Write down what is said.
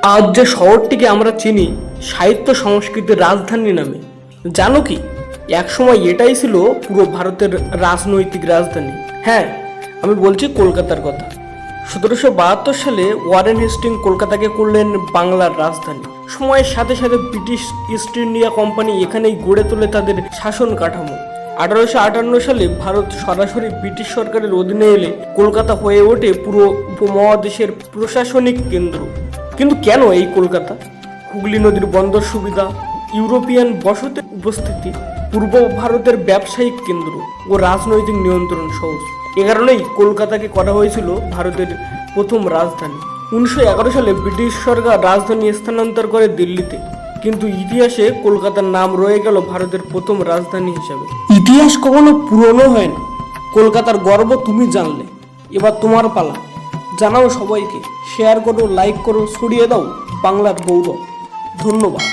আজ যে শহরটিকে আমরা চিনি সাহিত্য সংস্কৃতির রাজধানী নামে, জানো কি একসময় এটাই ছিল পুরো ভারতের রাজনৈতিক রাজধানী। হ্যাঁ, আমি বলছি কলকাতার কথা। 1772 সালে ওয়ারেন হেস্টিং কলকাতাকে করলেন বাংলার রাজধানী। সময়ের সাথে সাথে ব্রিটিশ ইস্ট ইন্ডিয়া কোম্পানি এখানেই গড়ে তোলে তাদের শাসন কাঠামো। 1858 সালে ভারত সরাসরি ব্রিটিশ সরকারের অধীনে এলে কলকাতা হয়ে ওঠে পুরো উপমহাদেশের প্রশাসনিক কেন্দ্র। কিন্তু কেন এই কলকাতা? হুগলি নদীর বন্দর সুবিধা, ইউরোপিয়ান বসতির উপস্থিতি, পূর্ব ভারতের ব্যবসায়িক কেন্দ্র ও রাজনৈতিক নিয়ন্ত্রণ সহজ। এ কারণেই কলকাতাকে করা হয়েছিল ভারতের প্রথম রাজধানী। 1911 সালে ব্রিটিশ সরকার রাজধানী স্থানান্তর করে দিল্লিতে, কিন্তু ইতিহাসে কলকাতার নাম রয়ে গেল ভারতের প্রথম রাজধানী হিসাবে। ইতিহাস কখনো পুরনো হয় না। কলকাতার গর্ব তুমি জানলে, এবার তোমার পালা। জানাও সবাইকে, শেয়ার করো, লাইক করো, ছড়িয়ে দাও বাংলার গৌরব। ধন্যবাদ।